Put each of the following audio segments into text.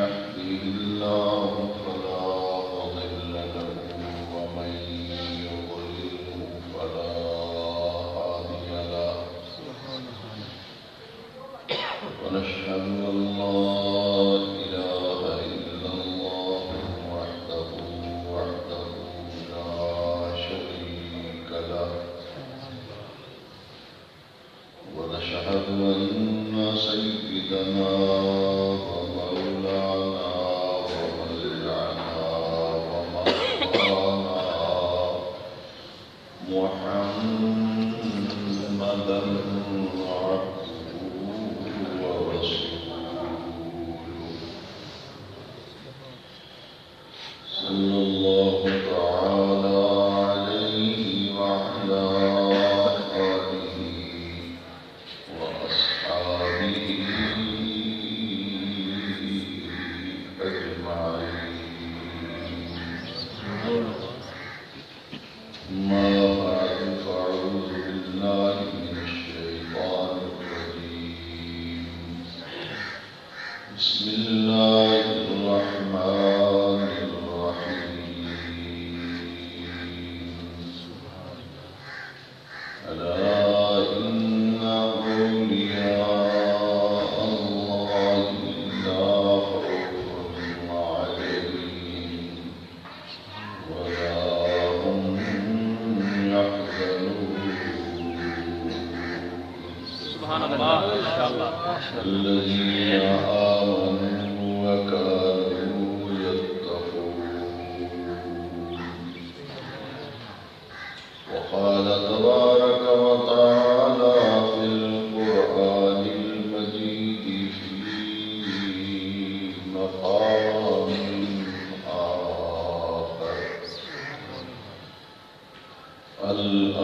يهده الله فلا مضل له ومن يضلله فلا هادي له ونشهد أن لا إله إلا الله وحده لا شريك له ونشهد أن سيدنا ومولانا ومرجعنا ومولانا محمدا عبده ورسوله صلى الله تعالى عليه وعلى آله وأصحابه أجمعين. ما بعد فأعوذ بالله من الشيطان الرجيم. بسم الله الرحمن الرحيم. ألا إن أولياء الله لا خوف عليهم ولا هم يحزنون. سبحان الله ما شاء الله. الذين آمنوا وكانوا يتقون. وقال تبارك وتعالى في القرآن المجيد في مقام آخر: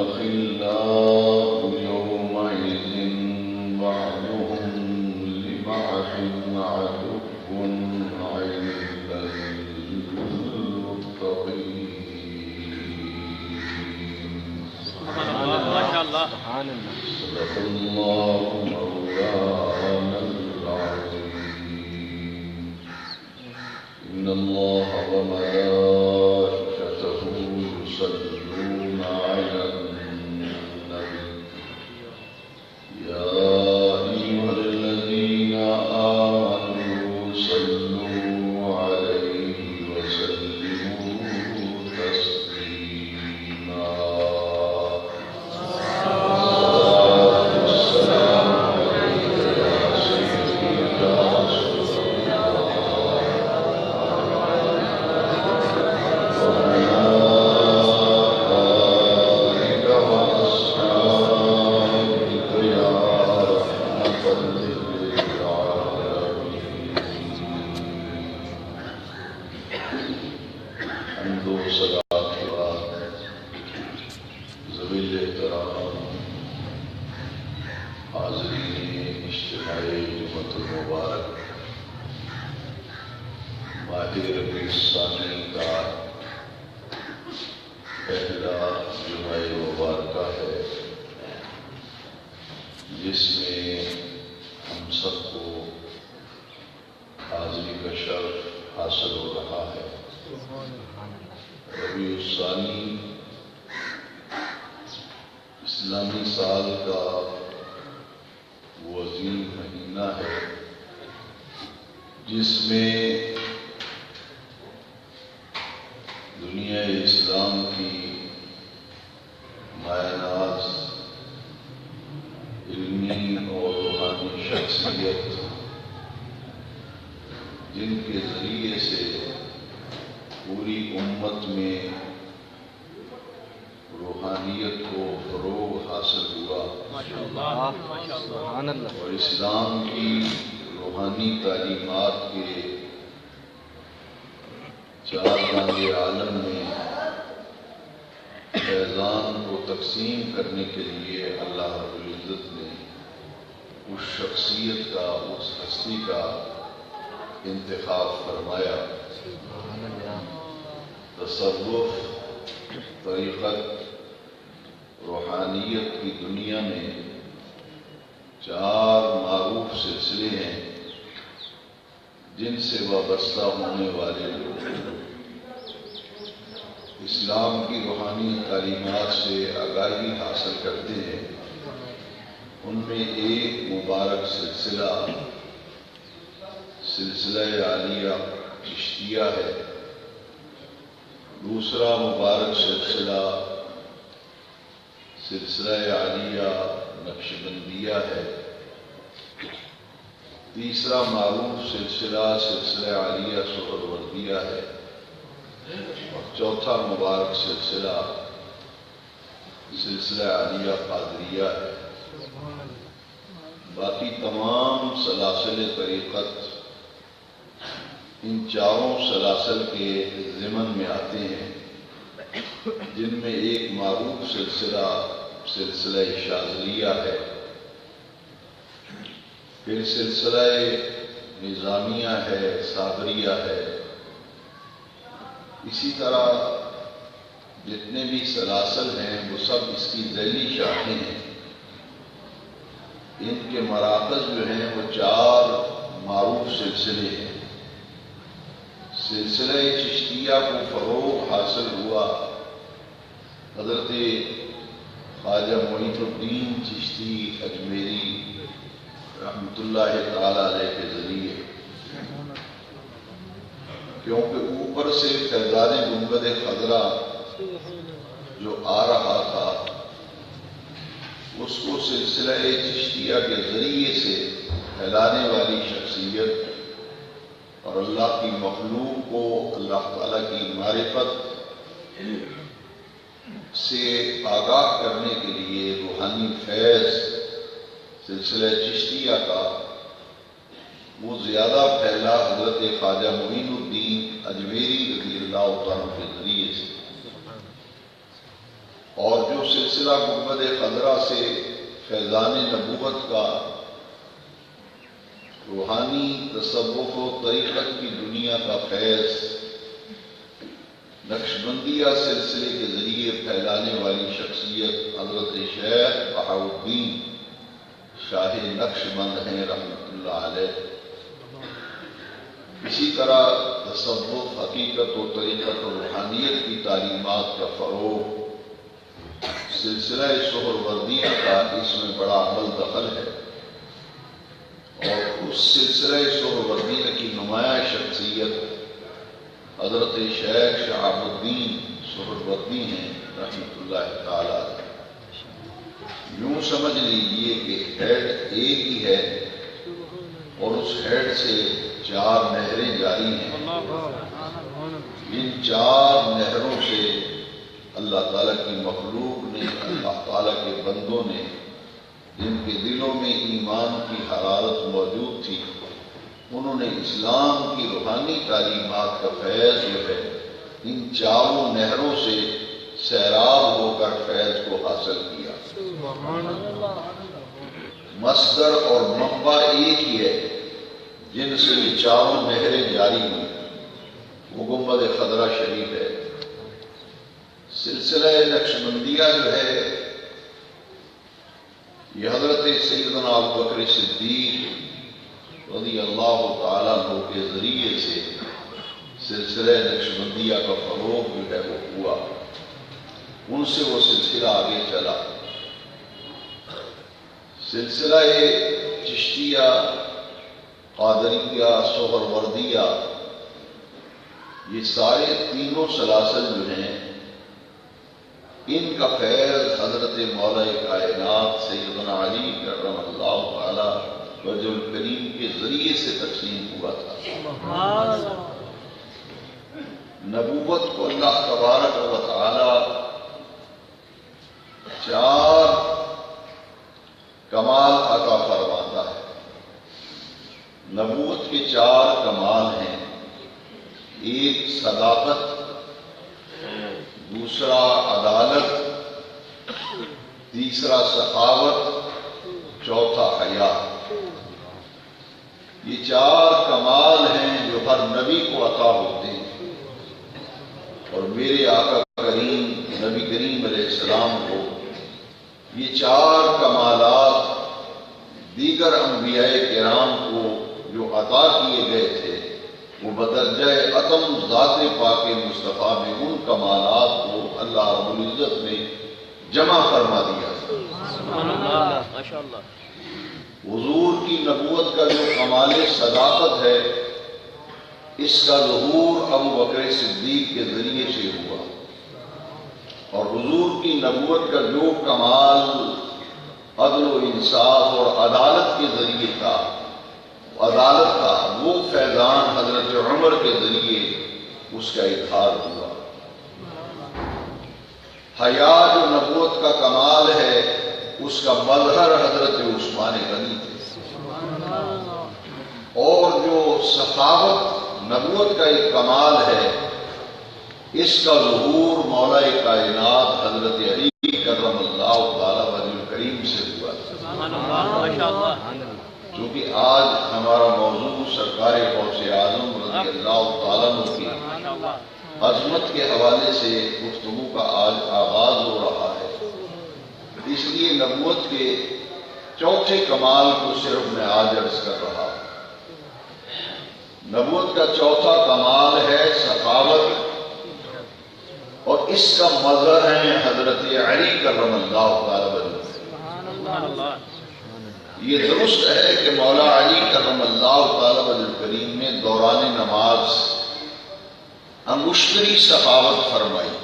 الأخلاء يومئذ بعضهم لبعض عدو إلا المتقين. سبحان الله ما شاء الله. صدق الله مولانا العظيم. إن الله وملائكته يصلون على النبي يا أيها الذين آمنوا صلوا عليه وسلموا تسليما. السلام عليك يا سيدي يا رسول ربیع الثانی کا پہلا جمعہ مبارکہ ہے، جس میں ہم سب کو حاضری کا شرف حاصل ہو رہا ہے۔ ربیع الثانی اسلامی سال کا وہ عظیم مہینہ ہے جس میں دنیا اسلام کی مایہ ناز علمی اور روحانی شخصیت، جن کے ذریعے سے پوری امت میں روحانیت کو فروغ حاصل ہوا اور اسلام کی روحانی تعلیمات کے چار جہان عالم میں فیضان کو تقسیم کرنے کے لیے اللہ رب العزت نے اس شخصیت کا، اس ہستی کا انتخاب فرمایا۔ تصوف، طریقت، روحانیت کی دنیا میں چار معروف سلسلے ہیں جن سے وابستہ ہونے والے لوگ اسلام کی روحانی تعلیمات سے آگاہی حاصل کرتے ہیں، ان میں ایک مبارک سلسلہ عالیہ چشتیہ ہے، دوسرا مبارک سلسلہ عالیہ نقشبندیہ ہے، تیسرا معروف سلسلہ عالیہ سہروردیہ ہے، اور چوتھا مبارک سلسلہ عالیہ قادریہ ہے۔ باقی تمام سلاسل طریقت ان چاروں سلاسل کے ضمن میں آتے ہیں، جن میں ایک معروف سلسلہ شاذلیہ ہے، پھر سلسلہ نظامیہ ہے، صابریہ ہے۔ اسی طرح جتنے بھی سلاسل ہیں وہ سب اس کی ذیلی شاخیں ہیں۔ ان کے مراکز جو ہیں وہ چار معروف سلسلے ہیں۔ سلسلہ چشتیہ کو فروغ حاصل ہوا حضرت خواجہ معین الدین چشتی اجمیری رحمۃ اللہ تعالی علیہ کے ذریعے، کیونکہ اوپر سے فیضان گنبد خضرا جو آ رہا تھا اس کو سلسلہ چشتیہ کے ذریعے سے پھیلانے والی شخصیت اور اللہ کی مخلوق کو اللہ تعالیٰ کی معرفت سے آگاہ کرنے کے لیے روحانی فیض سلسلہ چشتیہ کا وہ زیادہ پھیلا حضرت خواجہ معین الدین اجمیری رضی اللہ عنہ کے ذریعے سے، اور جو سلسلہ گنبد خضرا سے فیضان نبوت کا روحانی تصوف و طریقت کی دنیا کا فیض نقشبندیہ سلسلے کے ذریعے پھیلانے والی شخصیت حضرت شیخ بہاؤالدین شاہ نقشبند ہیں رحمۃ اللہ علیہ۔ اسی طرح تصوف، حقیقت و طریقت و روحانیت کی تعلیمات کا فروغ، سلسلہ سہروردیہ کا اس میں بڑا عمل دخل ہے، اور اس سلسلہ سہروردیہ کی نمایاں شخصیت حضرت شیخ شہاب الدین سہروردی ہیں رحمۃ اللہ تعالی علیہ۔ یوں سمجھ لیجئے کہ ہیڈ ایک ہی ہے اور اس ہیڈ سے چار نہریں جاری ہیں۔ ان چار نہروں سے اللہ تعالیٰ کی مخلوق نے، اللہ تعالیٰ کے بندوں نے، جن کے دلوں میں ایمان کی حرارت موجود تھی، انہوں نے اسلام کی روحانی تعلیمات کا فیض جو ہے ان چاروں نہروں سے سیراب ہو کر فیض کو حاصل کیا۔ مصدر اور منبع ایک ہی ہے جن سے یہ چاروں نہریں جاری ہوئی، وہ گنبد خضرا شریف ہے۔ سلسلہ نقشبندیہ جو ہے یہ حضرت سیدنا ابوبکر صدیق رضی اللہ تعالیٰ عنہ کے ذریعے سے سلسلہ نقشبندیہ کا فروغ جو ہے وہ ہوا، ان سے وہ سلسلہ آگے چلا۔ سلسلہ چشتیہ، قادریہ، سہروردیہ، یہ سارے تینوں سلاسل جو ہیں ان کا فیض حضرت مولا کائنات سیدنا علی کرم اللہ تعالی وجہ الکریم کے ذریعے سے تقسیم ہوا تھا۔ نبوت کو اللہ تبارک و تعالی چار کمال عطا فرماتا ہے۔ نبوت کے چار کمال ہیں، ایک صداقت، دوسرا عدالت، تیسرا سخاوت، چوتھا حیا۔ یہ چار کمال ہیں جو ہر نبی کو عطا ہوتے ہیں، اور میرے آقا کریم نبی کریم علیہ السلام کو یہ چار کمالات دیگر انبیاء کرام کو جو عطا کیے گئے تھے بدرجہ عتم ذات پاک مصطفیٰ میں ان کمالات کو اللہ رب العزت نے جمع فرما دیا. سبحان اللہ ماشاء اللہ. حضور کی نبوت کا جو کمال صداقت ہے اس کا ظہور ابو بکر صدیق کے ذریعے سے ہوا، اور حضور کی نبوت کا جو کمال عدل و انصاف اور عدالت کے ذریعے تھا، وہ فیضان حضرت عمر کے ذریعے اس کا اظہار ہوا. حیا جو نبوت کا کمال ہے اس کا مظہر حضرت عثمان غنی تھے، اور جو سخاوت نبوت کا ایک کمال ہے اس کا ظہور مولا کائنات حضرت علی کرم اللہ تعالی وجہ کریم سے ہوا. سبحان اللہ ماشاء اللہ. چونکہ آج ہمارا موضوع سرکار غوث اعظم رضی اللہ تعالیٰ عنہ کی عظمت کے حوالے سے گفتگو کا آج آغاز ہو رہا ہے، اس لیے نبوت کے چوتھے کمال کو صرف میں آج عرض کر رہا ہوں. نبوت کا چوتھا کمال ہے سخاوت، اور اس کا مظہر ہے حضرت علی کرم اللہ تعالیٰ وجہ. سبحان اللہ. یہ درست ہے کہ مولا علی کرم اللہ تعالیٰ وجہ کریم نے دوران نماز انگشتری سخاوت فرمائی.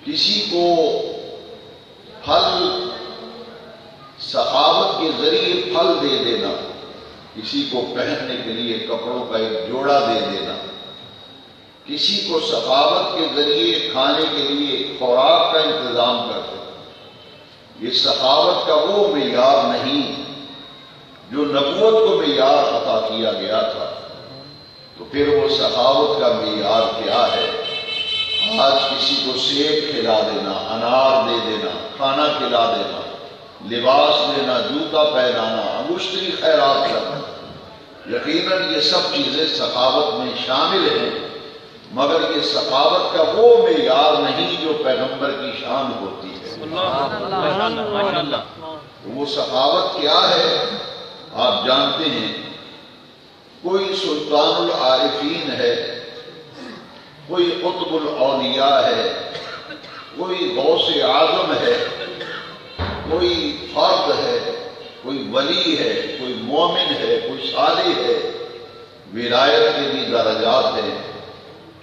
کسی کو پھل سخاوت کے ذریعے پھل دے دینا، کسی کو پہننے کے لیے کپڑوں کا ایک جوڑا دے دینا، کسی کو سخاوت کے ذریعے کھانے کے لیے خوراک کا انتظام کر دینا، یہ سخاوت کا وہ معیار نہیں جو نبوت کو معیار عطا کیا گیا تھا. تو پھر وہ سخاوت کا معیار کیا ہے؟ آج کسی کو سیب کھلا دینا، انار دے دینا، کھانا کھلا دینا، لباس دینا، جوتا پہنانا، انگشتری خیرات کرنا، یقیناً یہ سب چیزیں سخاوت میں شامل ہیں، مگر یہ سخاوت کا وہ معیار نہیں جو پیغمبر کی شان ہوتی ہے. ماشاء اللہ. وہ سخاوت کیا ہے آپ جانتے ہیں. کوئی سلطان العارفین ہے، کوئی قطب الاولیاء ہے، کوئی غوث اعظم ہے، کوئی فرد ہے، کوئی ولی ہے، کوئی مومن ہے، کوئی صالح ہے. ولایت کے بھی درجات ہیں،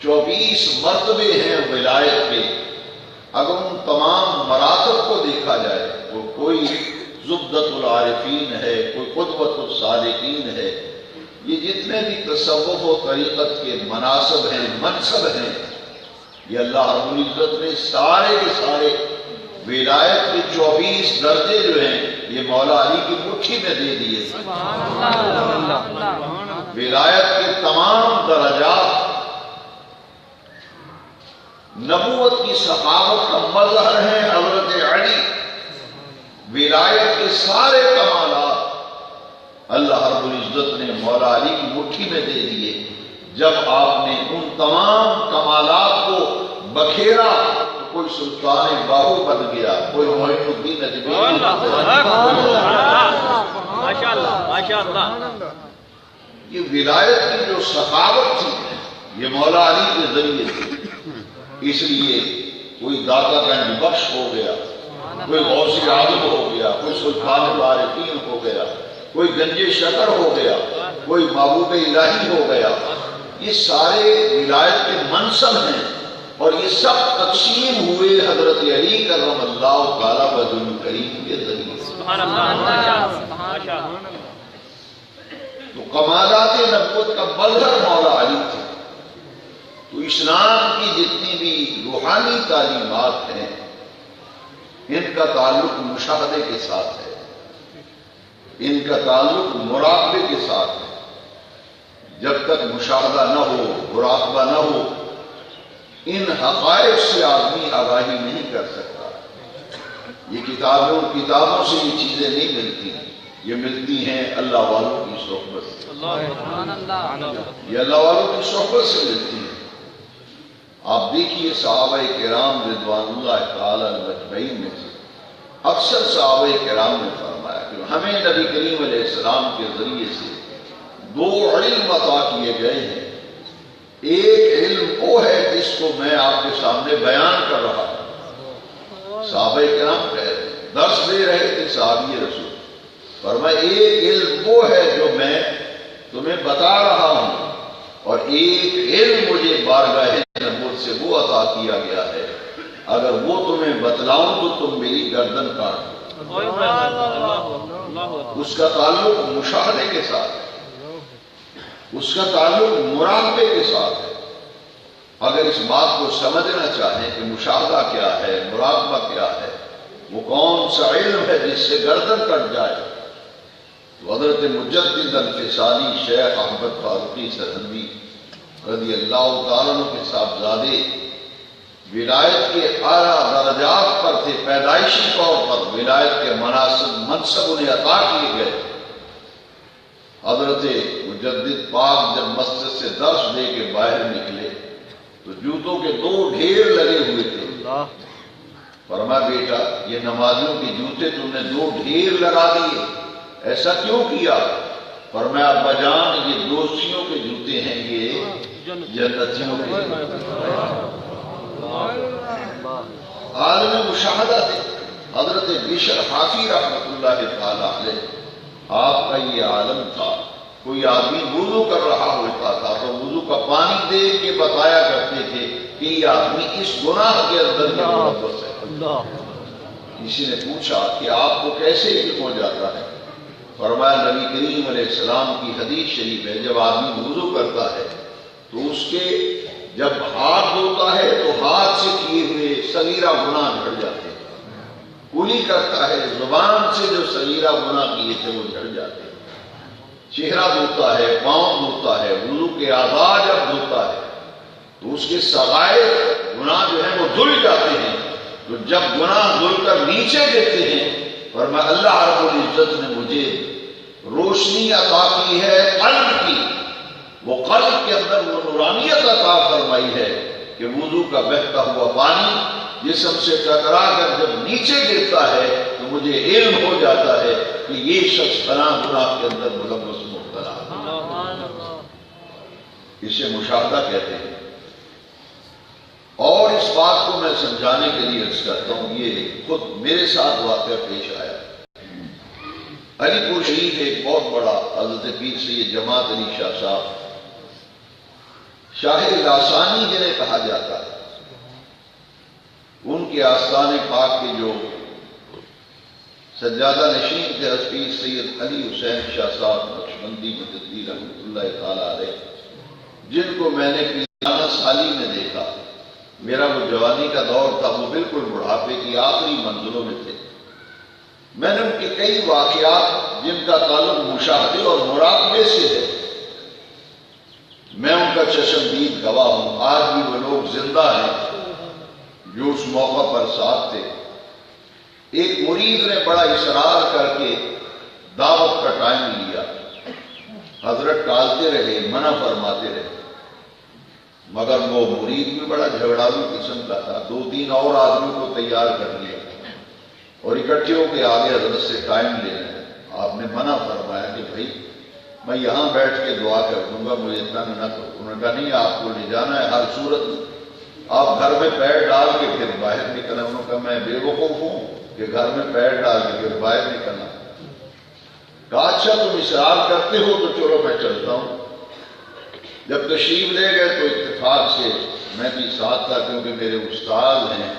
24 مرتبے ہیں ولایت کے. اگر ان تمام مراتب کو دیکھا جائے تو کوئی زبدۃ العارفین ہے، کوئی قدوۃ الصالحین ہے. یہ جتنے بھی تصوف و طریقت کے مناصب ہیں، منصب ہیں، یہ اللہ رب العزت نے سارے کے سارے ولایت کے 24 درجے جو ہیں یہ مولا علی کی مٹھی میں دے دیے. ولایت کے تمام درجات نبوت کی سخاوت کا مظہر ہے. حضرت علی ولایت کے سارے کمالات اللہ رب العزت نے مولا علی کی مٹھی میں دے دیے. جب آپ نے ان تمام کمالات کو بکھیرا تو کوئی سلطان باہو بن گیا، کوئی معین الدین اجمیری. ماشاء اللہ ماشاء اللہ. یہ ولایت کی جو سخاوت تھی یہ مولا علی کے ذریعے تھی. اس لیے کوئی داتا گنج بخش ہو گیا، کوئی غوث اعظم ہو گیا، کوئی سلطان العارفین ہو گیا، کوئی گنج شکر ہو گیا، کوئی محبوب الہی ہو گیا. یہ سارے ولایت کے منصب ہیں اور یہ سب تقسیم ہوئے حضرت علی کرم اللہ تعالیٰ وجہ کریم کے ذریعے. سبحان اللہ. تو کمالات نبوت کا مظہر مولا علی تھے. تو اسلام کی جتنی بھی روحانی تعلیمات ہیں ان کا تعلق مشاہدے کے ساتھ ہے، ان کا تعلق مراقبے کے ساتھ ہے. جب تک مشاہدہ نہ ہو، مراقبہ نہ ہو، ان حقائق سے آدمی آگاہی نہیں کر سکتا. یہ کتابوں سے یہ چیزیں نہیں ملتی، یہ ملتی ہیں اللہ والوں کی صحبت سے. یہ اللہ والوں کی صحبت سے ملتی ہیں. آپ دیکھیے صحابہ کرام رضوان اللہ تعالی اجمعین میں سے اکثر صحابہ کرام نے فرمایا کہ ہمیں نبی کریم علیہ السلام کے ذریعے سے دو علم عطا کیے گئے ہیں. ایک علم وہ ہے جس کو میں آپ کے سامنے بیان کر رہا ہوں. صحابہ کرام کہہ رہے ہیں، درس دے رہے تھے صحابی رسول، فرمایا ایک علم وہ ہے جو میں تمہیں بتا رہا ہوں، اور ایک علم مجھے بارگاہ نبوت سے وہ عطا کیا گیا ہے، اگر وہ تمہیں بتلاؤں تو تم میری گردن کاٹ دو. اس کا تعلق مشاہدے کے ساتھ ہے، اس کا تعلق مراقبے کے ساتھ ہے. اگر اس بات کو سمجھنا چاہیں کہ مشاہدہ کیا ہے، مراقبہ کیا ہے، وہ کون سا علم ہے جس سے گردن کٹ جائے، تو حضرت مجدد الفسانی شیخ احمد فاروقی سرہندی رضی اللہ تعالیٰ عنہ کے صاحبزادے ولایت کے اعلیٰ درجات پر تھے. پیدائشی طور پر ولایت کے منصب انہیں عطا کیے گئے. حضرت مجدد پاک جب مسجد سے درس دے کے باہر نکلے تو جوتوں کے دو ڈھیر لگے ہوئے تھے. فرمایا بیٹا یہ نمازیوں کے جوتے تم نے دو ڈھیر لگا دیے، ایسا کیوں کیا؟ فرمایا ابا جان یہ دوستیوں کے جوتے ہیں، یہ جنتیوں کے جوتے. عالم مشاہدہ تھے حضرت بشر حافی رحمۃ اللہ تعالی علیہ. آپ کا یہ عالم تھا. کوئی آدمی وضو کر رہا ہوتا تھا تو وضو کا پانی دیکھ کے بتایا کرتے تھے کہ یہ آدمی اس گناہ کے اندر ملوث ہے. کسی نے پوچھا کہ آپ کو کیسے علم ہو جاتا ہے؟ فرمایا نبی کریم علیہ السلام کی حدیث شریف ہے، جب آدمی وضو کرتا ہے تو اس کے جب ہاتھ دھوتا ہے تو ہاتھ سے کیے ہوئے صغیرہ گناہ جھڑ جاتے ہیں. کلی کرتا ہے زبان سے جو صغیرہ گناہ کیے تھے وہ جھڑ جاتے ہیں. چہرہ دھوتا ہے، پاؤں دھوتا ہے، وضو کے اعضاء جب دھوتا ہے تو اس کے صغائر گناہ جو ہیں وہ دھل جاتے ہیں. تو جب گناہ دھل کر نیچے گرتے ہیں، فرمایا اللہ رب العزت نے مجھے روشنی عطا کی ہے قلب کی، وہ قلب کے اندر وہ نورانیت عطا فرمائی ہے کہ وضو کا بہتا ہوا پانی جسم سے ٹکرا کر جب نیچے گرتا ہے تو مجھے علم ہو جاتا ہے کہ یہ شخص فلاں گناہ کے اندر ملوث مبتلا ہے. اسے مشاہدہ کہتے ہیں. اور اس بات کو میں سمجھانے کے لیے عرض کرتا ہوں، یہ خود میرے ساتھ واقعہ پیش آیا. علی پور شریف ایک بہت بڑا حضرت پیر سید جماعت علی شاہ صاحب شاہ لاسانی جنہیں کہا جاتا ہے، ان کے آستان پاک کے جو سجادہ نشین تھے پیر سید علی حسین شاہ صاحب نقشبندی مجددی رحمۃ اللہ تعالی علیہ، جن کو میں نے 50 سالی میں دیکھا. میرا وہ جوانی کا دور تھا، وہ بالکل بڑھاپے کی آخری منزلوں میں تھے. میں نے ان کے کئی واقعات جن کا تعلق مشاہدے اور مراقبے سے ہے، میں ان کا چشمدید گواہ ہوں. آج بھی وہ لوگ زندہ ہیں جو اس موقع پر ساتھ تھے. ایک مرید نے بڑا اصرار کر کے دعوت کا ٹائم لیا. حضرت ٹالتے رہے، منع فرماتے رہے، مگر وہ مرید بھی بڑا جھگڑالو قسم کا تھا. 2-3 اور آدمیوں کو تیار کر لیا اور اکٹھے ہو کے آگے حضرت سے ٹائم لے رہے ہیں. آپ نے منع فرمایا کہ بھائی میں یہاں بیٹھ کے دعا کر دوں گا، مجھے اتنا نہ کرو. انہوں نے کہا نہیں، آپ کو لے جانا ہے ہر صورت میں. آپ گھر میں پیر ڈال کے پھر باہر نکلنا. انہوں نے کہا میں بے وقوف ہوں کہ گھر میں پیر ڈال کے پھر باہر نکلنا. کہا اچھا تم اصرار کرتے ہو تو چلو میں چلتا ہوں. جب تشریف لے گئے تو اتفاق سے میں بھی ساتھ تھا، کیونکہ میرے استاد ہیں.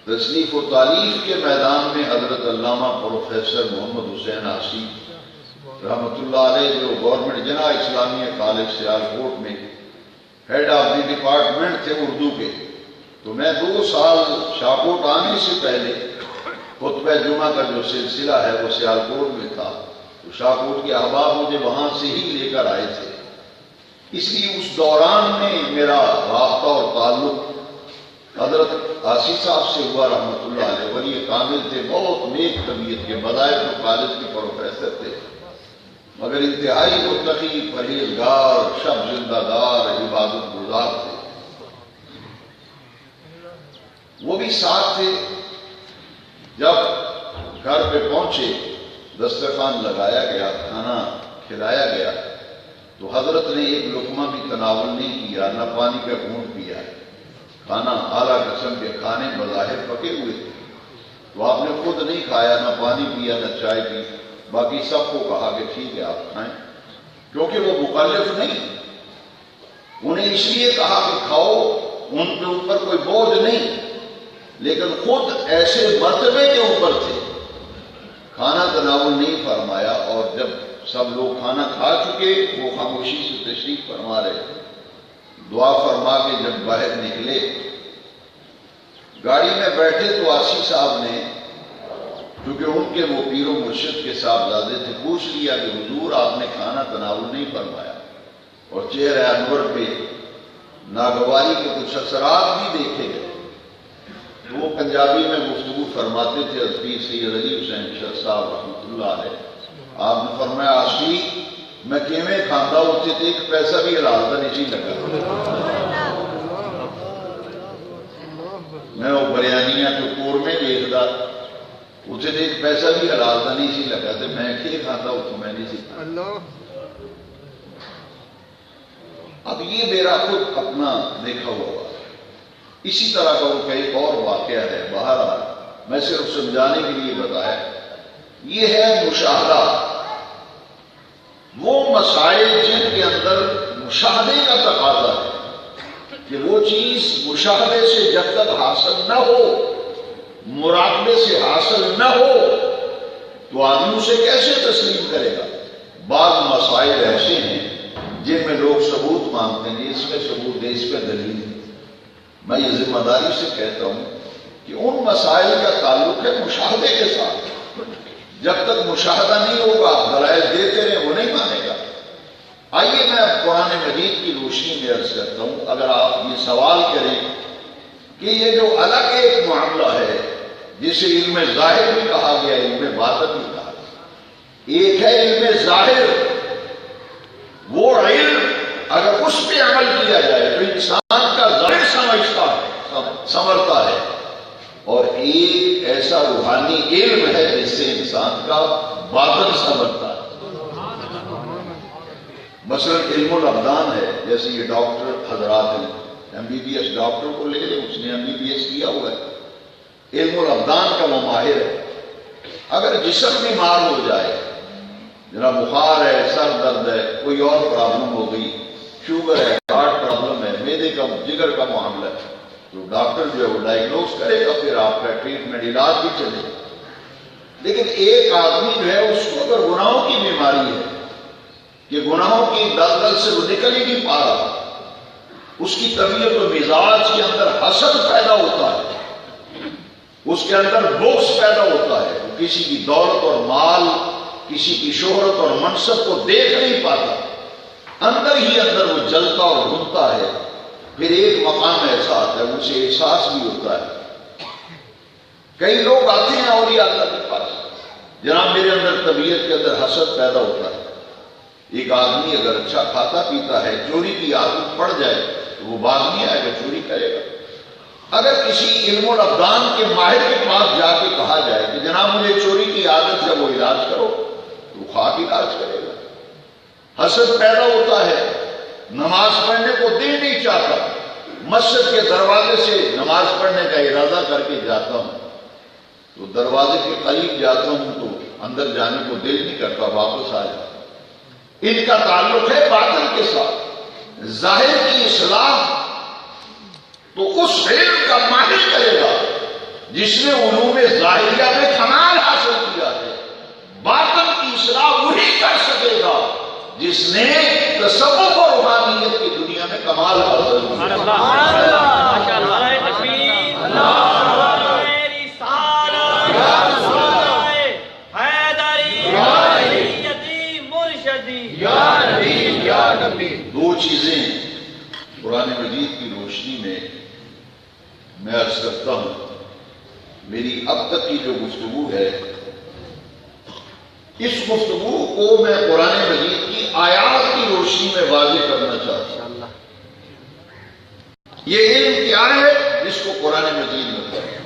تصنیف و تالیف کے میدان میں حضرت علامہ پروفیسر محمد حسین آصف رحمۃ اللہ علیہ، جو گورنمنٹ جناح اسلامیہ کالج سیالکوٹ میں ہیڈ آف دی ڈپارٹمنٹ تھے اردو کے. تو میں 2 سال شاہکوٹ آنے سے پہلے خطبہ جمعہ کا جو سلسلہ ہے وہ سیالکوٹ میں تھا. تو شاہکوٹ کے احباب مجھے وہاں سے ہی لے کر آئے تھے. اس لیے اس دوران میں میرا رابطہ اور تعلق حضرت آصف صاحب سے ہوا رحمۃ اللہ علیہ. ولی کامل تھے، بہت نیک طبیعت کے، بظاہر تو کالج کے پروفیسر تھے، مگر انتہائی متقی، پرہیزگار، شب زندہ دار، عبادت گزار تھے. وہ بھی ساتھ تھے. جب گھر پہ پہنچے، دسترخوان لگایا گیا، کھانا کھلایا گیا. تو حضرت نے ایک لقمہ بھی تناول نہیں کیا، نہ پانی کا گھونٹ پیا۔ کھانا اعلیٰ قسم کے کھانے بظاہر پکے ہوئے تھے، تو آپ نے خود نہیں کھایا، نہ پانی پیا، نہ چائے پی، باقی سب کو کہا کہ ٹھیک ہے آپ کھائیں، کیونکہ وہ مکلف نہیں، انہیں اس لیے کہا کہ کھاؤ، ان کے اوپر کوئی بوجھ نہیں، لیکن خود ایسے مرتبے کے اوپر تھے، کھانا تناول نہیں فرمایا۔ اور جب سب لوگ کھانا کھا چکے، وہ خاموشی سے تشریف فرما رہے، دعا فرما کے جب باہر نکلے، گاڑی میں بیٹھے تو آسی صاحب نے، کیونکہ ان کے وہ پیر و مرشد کے صاحبزادے تھے، پوچھ لیا کہ حضور آپ نے کھانا تناول نہیں فرمایا، اور چہرہ انور پہ ناگواری کے کچھ اثرات بھی دیکھے گئے۔ تو وہ پنجابی میں گفتگو فرماتے تھے، حضرت سید علی حسین شاہ صاحب رحمۃ اللہ علیہ، آپ نے فرمایا آسی میں کیویں کھاندہ ہوتے تھے، ایک پیسہ بھی حلال دا نہیں لگا، میں وہ بریانیاں تو قورمے دیکھتا اتنے تو ایک پیسہ بھی حلال دا نہیں سی لگا، تو میں کھے کھاتا اتوں میں نہیں سی کھاتا۔ اب یہ میرا خود اپنا دیکھا ہوا، اسی طرح کا وہ ایک اور واقعہ ہے، بہرحال میں صرف سمجھانے کے لیے بتایا، یہ ہے مشاہدہ، وہ مسائل جن کے اندر مشاہدے کا تقاضا ہے کہ وہ چیز مشاہدے سے جب تک حاصل نہ ہو، مراقبے سے حاصل نہ ہو، تو آدمی اسے کیسے تسلیم کرے گا؟ بعض مسائل ایسے ہیں جن میں لوگ ثبوت مانگتے ہیں، اس پہ ثبوت دے، اس پہ دلیل دے۔ میں یہ ذمہ داری سے کہتا ہوں کہ ان مسائل کا تعلق ہے مشاہدے کے ساتھ، جب تک مشاہدہ نہیں ہوگا آپ دلائل دیتے رہیں، وہ نہیں مانے گا۔ آئیے میں اب قرآن مجید کی روشنی میں عرض کرتا ہوں، اگر آپ یہ سوال کریں کہ یہ جو الگ ایک معاملہ ہے جسے علم ظاہر بھی کہا گیا، علم باطن بھی کہا گیا، ایک ہے علم ظاہر، وہ علم اگر اس پہ عمل کیا جائے تو انسان کا ظاہر سنورتا ہے، اور ایک ایسا روحانی علم ہے جس سے انسان کا باطن سنورتا ہے۔ مثلا علم الابدان ہے، جیسے یہ ڈاکٹر حضرات ہیں، MBBS ڈاکٹر کو لے لیں، اس نے MBBS کیا ہوا ہے، علم الابدان کا وہ ماہر ہے۔ اگر جسم بیمار ہو جائے، جناب بخار ہے، سر درد ہے، کوئی اور پرابلم ہو گئی، شوگر ہے، ہارٹ پرابلم ہے، معدے کا جگر کا معاملہ ہے، تو ڈاکٹر جو ہے وہ ڈائگنوز کرے گا، پھر آپ کا ٹریٹمنٹ علاج بھی چلے گا۔ لیکن ایک آدمی جو ہے اس کو اگر گناہوں کی بیماری ہے کہ گناہوں کی دلدل سے وہ نکل ہی نہیں پا رہا، اس کی طبیعت و مزاج کے اندر حسد پیدا ہوتا ہے، اس کے اندر بغض پیدا ہوتا ہے، وہ کسی کی دولت اور مال، کسی کی شہرت اور منصب کو دیکھ نہیں پاتا، اندر ہی اندر وہ جلتا اور بھنتا ہے۔ پھر ایک مقام ایسا آتا ہے، اسے احساس بھی ہوتا ہے۔ کئی لوگ آتے ہیں اولیاء اللہ کے پاس، جناب میرے اندر طبیعت کے اندر حسد پیدا ہوتا ہے۔ ایک آدمی اگر اچھا کھاتا پیتا ہے، چوری کی عادت پڑ جائے تو وہ باز نہیں آئے گا، چوری کرے گا۔ اگر کسی علم الابدان کے ماہر کے پاس جا کے کہا جائے کہ جناب مجھے چوری کی عادت ہے، وہ علاج کرو، تو وہ خواہ علاج کرے گا۔ حسد پیدا ہوتا ہے، نماز پڑھنے کو دل نہیں چاہتا، مسجد کے دروازے سے نماز پڑھنے کا ارادہ کر کے جاتا ہوں، تو دروازے کے قریب جاتا ہوں تو اندر جانے کو دل نہیں کرتا، واپس آ جاتا۔ ان کا تعلق ہے باطن کے ساتھ۔ ظاہر کی اصلاح تو اس علم کا ماہر کرے گا جس نے علوم ظاہریہ میں کمال حاصل کیا ہے، باطن کی اصلاح وہی کر سکے گا جس نے تصوف اور روحانیت کی دنیا میں کمال حاصل کیا۔ دو چیزیں قرآن مجید کی روشنی میں عرض کرتا ہوں، میری اب تک کی جو گفتگو ہے، اس گفتگو کو میں قرآن مجید کی آیات کی روشنی میں واضح کرنا چاہتا ہوں۔ یہ علم کیا ہے جس کو قرآن مجید میں کہا ہے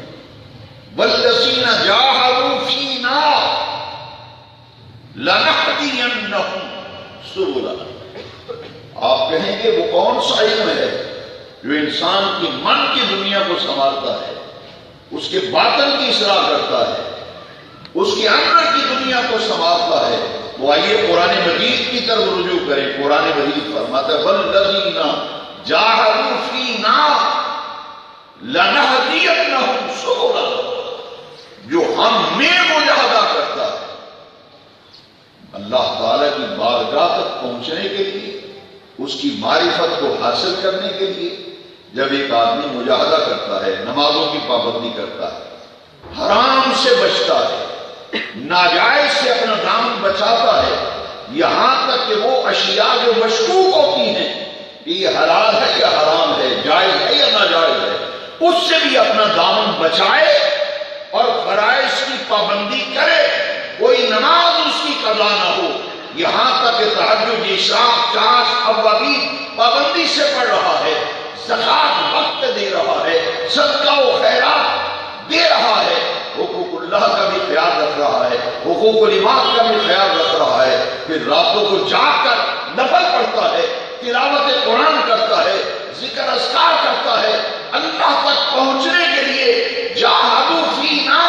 وَالَّذِينَ جَاهَدُوا فِينَا لَنَهْدِيَنَّهُمْ سُبُلَنَا۔ آپ کہیں گے وہ کون سا علم ہے جو انسان کی من کی دنیا کو سنبھالتا ہے، اس کے باطن کی اصلاح کرتا ہے، اس کے اندر کی دنیا کو سنبھالتا ہے؟ وہ آئیے قرآن مجید کی طرف رجوع کریں۔ قرآن مجید فرماتا ہے والذین جاہدوا فینا لنہدینہم سبلنا، جو ہم میں مجاہدہ کرتا ہے اللہ تعالیٰ کی بارگاہ تک پہنچنے کے لیے، اس کی معرفت کو حاصل کرنے کے لیے، جب ایک آدمی مجاہدہ کرتا ہے، نمازوں کی پابندی کرتا ہے، حرام سے بچتا ہے، ناجائز سے اپنا دامن بچاتا ہے، یہاں تک کہ وہ اشیاء جو مشکوک ہوتی ہیں کہ یہ حلال ہے یا حرام ہے، جائز ہے یا ناجائز ہے، اس سے بھی اپنا دامن بچائے اور فرائض کی پابندی کرے، کوئی نماز اس کی قضا نہ ہو، یہاں تک کہ تہجد، اشراق، چاش، اوابین پابندی سے پڑھ رہا ہے، زکوٰۃ وقت دے رہا ہے، صدقہ و خیرات دے رہا ہے، حقوق اللہ کا بھی خیال رکھ رہا ہے، حقوق العباد کا بھی خیال رکھ رہا ہے، پھر راتوں کو جاگ کر نفل پڑھتا ہے، تلاوت قرآن کرتا ہے، ذکر اذکار کرتا ہے، اللہ تک پہنچنے کے لیے جاہدوا فینا،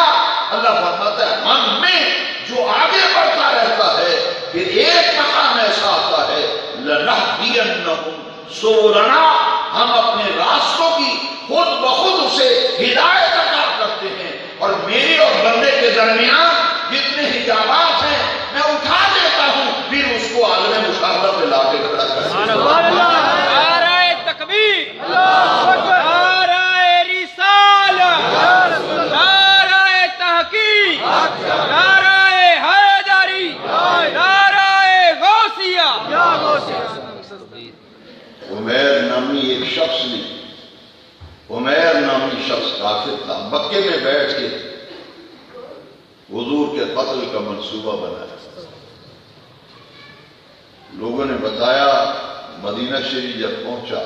اللہ فرماتا ہے ہم میں جو آگے بڑھتا رہتا ہے، پھر ایک مقام ایسا آتا ہے لنہدینہم سبلنا، ہم اپنے راستوں کی خود بخود اسے ہدایت عطا کرتے ہیں، اور میرے اور بندے کے درمیان جتنے حجابات ہیں میں اٹھا دیتا ہوں، پھر اس کو عالم مشاہدہ پہ لا کے کھڑا کرتا ہوں۔ نعرہ تکبیر، نعرہ رسالت، نعرہ تحقیق، نعرہ حیدری، نعرہ غوثیہ۔ عمیر نامی ایک شخص نے، عمیر نامی شخص کافر تھا، مکے میں بیٹھ کے حضور کے قتل کا منصوبہ بنایا۔ لوگوں نے بتایا، مدینہ شریف جب پہنچا،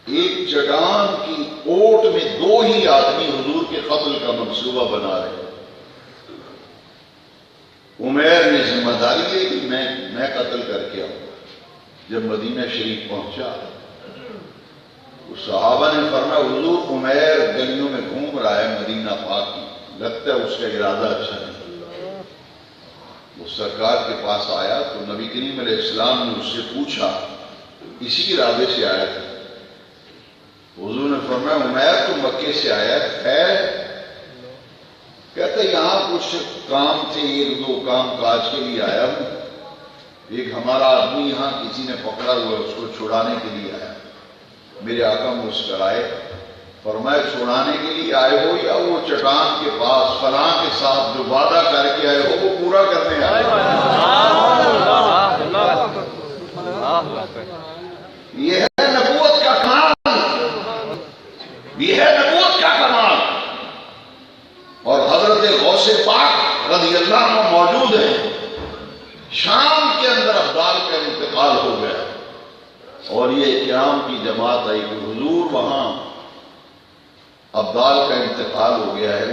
ایک چٹان کی اوٹ میں دو ہی آدمی حضور کے قتل کا منصوبہ بنا رہے ہیں۔ عمیر نے ذمہ داری لی کہ میں قتل کر کے آؤں۔ جب مدینہ شریف پہنچا، صحابہ نے فرمایا حضور عمیر گلیوں میں گھوم رہا ہے مدینہ پاک کی، لگتا ہے اس کا ارادہ اچھا نہیں۔ وہ سرکار کے پاس آیا تو نبی کریم علیہ السلام نے اس سے پوچھا، اسی ارادے سے آیا تھا؟ حضور نے فرمایا عمیر تو مکے سے آیا ہے، کہتا یہاں کچھ کام تھے، ایک دو کام کاج کے لیے آیا ہوں، ایک ہمارا آدمی یہاں کسی نے پکڑا ہوا، اس کو چھڑانے کے لیے آیا۔ میرے آقا مسکرائے، فرمایا چھڑانے کے لیے آئے ہو یا وہ چٹان کے پاس فلاں کے ساتھ جو وعدہ کر کے آئے ہو وہ پورا کرنے آئے ہو؟ یہ ہے نبوت کا کمال، یہ ہے نبوت کا کمال۔ اور حضرت غوث پاک رضی اللہ عنہ موجود ہیں، شام کے اندر ابدال کا انتقال ہو گیا، اور یہ کرام کی جماعت آئی کہ حضور وہاں ابدال کا انتقال ہو گیا ہے،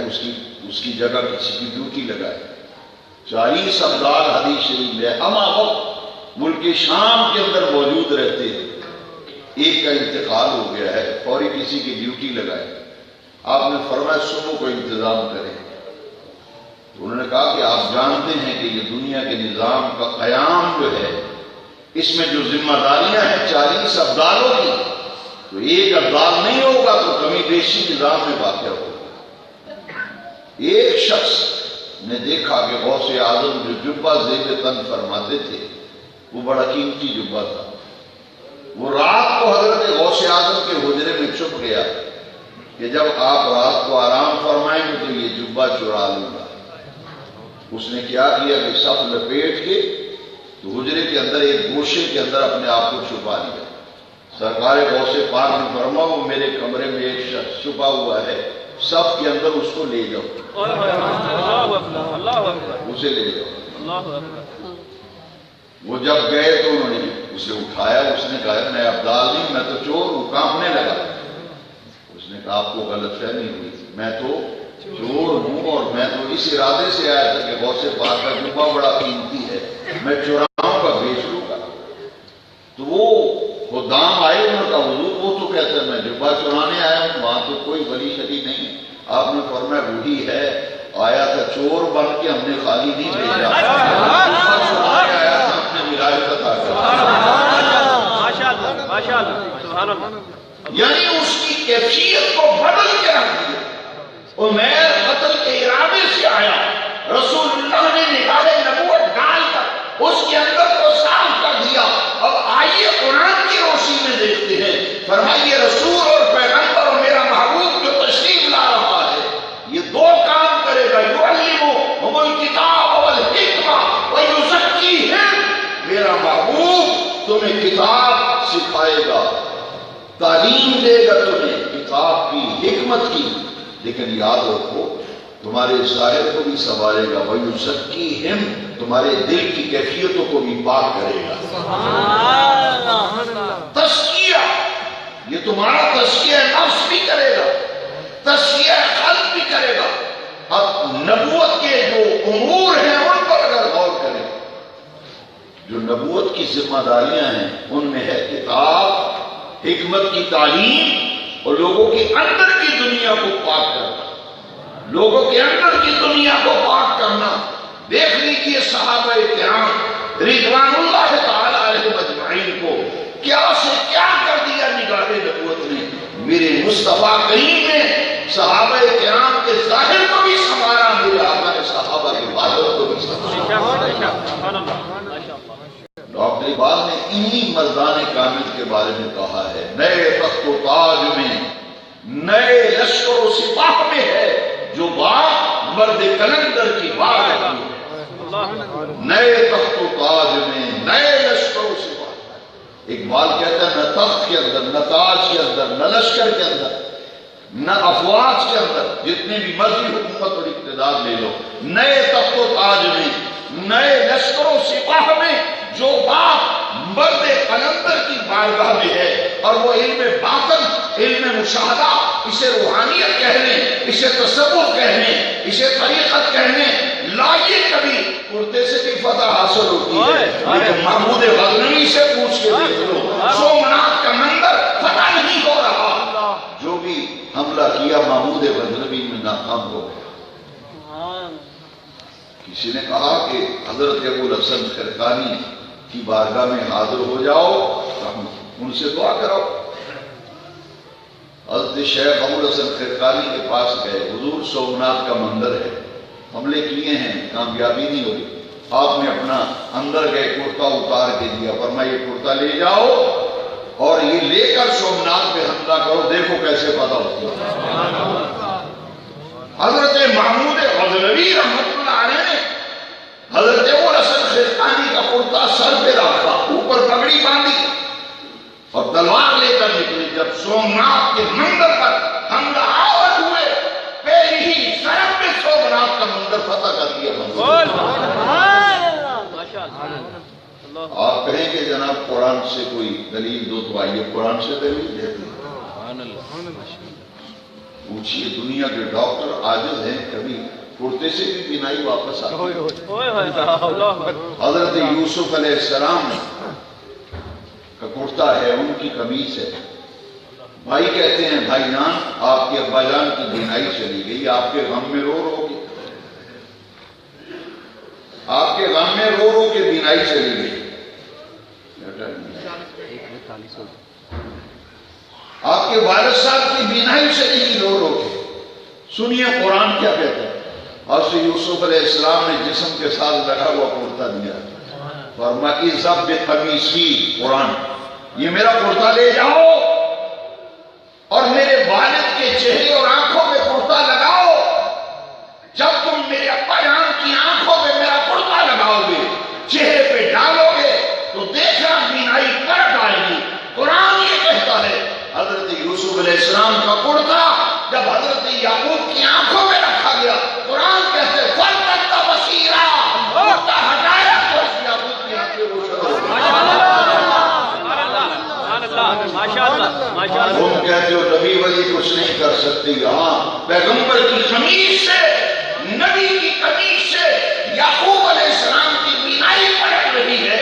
اس کی جگہ کسی کی ڈیوٹی لگائے۔ 40 ابدال حدیث شریف میں ہمہ وقت ملک شام کے اندر موجود رہتے ہیں، ایک کا انتقال ہو گیا ہے، فوری کسی کی ڈیوٹی لگائے۔ آپ نے فرمایا صبح کو انتظام کریں۔ انہوں نے کہا کہ آپ جانتے ہیں کہ یہ دنیا کے نظام کا قیام جو ہے، اس میں جو ذمہ داریاں ہیں 40 ابدالوں کی، تو ایک ابدال نہیں ہوگا تو کمی بیشی نظام میں واقع ہوگا۔ ایک شخص نے دیکھا کہ غوث اعظم جو جبہ زیب تن فرماتے تھے وہ بڑا قیمتی جبہ تھا، وہ رات کو حضرت غوث اعظم کے حجرے میں چھپ گیا کہ جب آپ رات کو آرام فرمائیں گے تو یہ جبہ چرا لوں گا۔ اس نے کیا کیا کہ صف لپیٹ کے تو حجرے کے اندر ایک گوشے کے اندر اپنے آپ کو چھپا لیا۔ سرکار غوث پاک نے فرمایا وہ میرے کمرے میں ایک شخص چھپا ہوا ہے، صف کے اندر اس کو لے جاؤ، اسے لے جاؤ۔ وہ جب گئے تو انہوں نے اسے اٹھایا، اس نے کہا میں ابدال نہیں، میں تو چور ہوں، کانپنے لگا۔ اس نے کہا آپ کو غلط فہمی ہوئی، میں تو چور ہوں اور میں تو اس ارادے سے آیا تھا کہ غوث پاک کا جبہ بڑا قیمتی ہے، میں چوراؤں کا بیچ لوں گا۔ تو وہ دام آئے انہوں نے کہا حضور وہ تو کہتا ہے میں جبہ چرانے آیا ہوں، وہاں تو کوئی ولی شلی نہیں ہے۔ آپ نے فرمایا وہی ہے، آیا تھا چور بن کے، ہم نے خالی نہیں بھیجا، آیا تھا اپنے ولایت عطا کر۔ یعنی اس کی کیفیت کو بدل کے رکھ دیا۔ عمیر قتل کے ارادے سے آیا، رسول اللہ نے نگاہ نبوت ڈال کر اس کے اندر کو صاف کر دیا۔ اب آئیے قرآن کی روشنی میں دیکھتے ہیں، فرمائیے رسول اور پیغمبر اور میرا محبوب جو تشریف لا رہا ہے یہ دو کام کرے گا، یعلمہم الکتاب والحکمہ ویزکیہم، میرا محبوب تمہیں کتاب سکھائے گا، تعلیم دے گا تمہیں کتاب کی، حکمت کی، لیکن یاد رکھو تمہارے ظاہر کو بھی سنوارے گا، وَيُزَكِّيهِمْ، تمہارے دل کی کیفیتوں کو بھی پاک کرے گا۔ تزکیہ، یہ تمہارا تزکیہ نفس بھی کرے گا، تزکیہ قلب بھی کرے گا۔ اب نبوت کے جو امور ہیں ان پر اگر غور کریں، جو نبوت کی ذمہ داریاں ہیں ان میں ہے کتاب، حکمت کی تعلیم اور لوگوں کے اندر کی دنیا کو پاک کرنا، لوگوں کے اندر کی دنیا کو پاک کرنا۔ دیکھ لیجیے صحابہ کرام رضوان اللہ تعالی علیہ مجمعین کو کیا سے کیا کر دیا نگاہ نبوت نے۔ میرے مصطفیٰ کریم نے صحابہ کرام کے ظاہر کو بھی سنوارا، میرے آقا نے صحابہ کے باطن کو بھی سنوارا۔ ڈاکٹر اقبال نے انہی مردان کامل کے بارے میں کہا ہے، نئے تخت و تاج میں، نئے لشکر و سپاہ میں ہے جو بات مرد کلندر کی بات ہے، نئے تخت و تاج میں، نئے لشکر و سپاہ۔ اقبال کہتا ہے نہ تخت کے اندر، نہ تاج کے اندر، نہ لشکر کے اندر، نہ افواج کے اندر، جتنے بھی مرضی حکومت اور اقتدار لے لو، نئے تخت و تاج میں، نئے لشکر و سپاہ میں جو بات مرد قلندر کی بارگاہ میں ہے، اور وہ علم باطن، علم مشاہدہ، اسے روحانیت کہنے، اسے تصوف کہنے، اسے طریقت کہنے، لائیے کبھی کرتے سے بھی فتح حاصل ہوتی ہے، لیکن محمود غزنوی سے پوچھ کے دیکھ لو، سومنات کا منظر فتح نہیں ہو رہا، جو بھی حملہ کیا محمود غزنوی میں ناکام ہو گیا۔ کسی نے کہا کہ حضرت ابو الحسن خرقانی کی بارگاہ میں حاضر ہو جاؤ، ان سے دعا کراؤ۔ حضرت شیخ ابو الحسن خرقانی کے پاس گئے، حضور سومنات کا مندر ہے، حملے کیے ہیں کامیابی نہیں ہوئی، آپ نے اپنا اندر گئے کرتا اتار کے دیا، فرمایا یہ کرتا لے جاؤ اور یہ لے کر سومنات پہ حملہ کرو، دیکھو کیسے پتہ ہوتی ہے۔ حضرت محمود غزنوی رحمت اللہ علیہ نے حضرت ابو الحسن خرقانی کا کرتا سر پہ رکھا، اوپر پگڑی باندھی اور تلوار لے کر نکلے۔ جب سومنات کے مندر پر حملہ آور ہوئے، پہلی ہی ضرب میں سومنات کا مندر فتح کر دیا۔ آپ کہیں کہ جناب قرآن سے کوئی دلیل دو، تو آئیے قرآن سے دلیل دیتے ہیں۔ پوچھئے دنیا کے ڈاکٹر عاجز ہیں، کبھی کرتے سے بھی بینائی واپس آتی ہے۔ حضرت یوسف علیہ السلام کا کرتا ہے، ان کی قمیص ہے، بھائی کہتے ہیں بھائی جان آپ کے ابا جان کی بینائی چلی گئی، آپ کے غم میں رو رو کے، آپ کے غم میں رو رو کے بینائی چلی گئی، آپ کے والد صاحب کی بینائی چلی گئی رو رو کے۔ سنیے قرآن کیا کہتا ہے۔ حضرت یوسف علیہ السلام نے جسم کے ساتھ لگا ہوا کرتا دیا، فرمایا اذهب بقمیصی، قرآن یہ میرا کرتا لے جاؤ اور میرے والد کے چہرے اور آنکھوں پہ کرتا لگاؤ۔ جب تم میرے ابا جان کی آنکھوں پہ میرا کرتا لگاؤ گے، چہرے پہ ڈالو گے، تو دیکھنا بینائی پلٹ آئے گی۔ قرآن یہ کہتا ہے حضرت یوسف علیہ السلام کا کرتا جب حضرت یعقوب کی آنکھوں میں رکھا گیا، قرآن کہتے ہیں فَلْتَقَّ بَصِيرًا، کرتا ہٹایا تو اس یعقوب کی آنکھیں روشن ہو گئی۔ تم کہتے ہو نبی ولی کچھ نہیں کر سکتی، ہاں پیغمبر کی قمیص سے، نبی کی قمیص سے یعقوب علیہ السلام کی بینائی پلٹ رہی ہے۔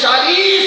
40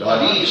40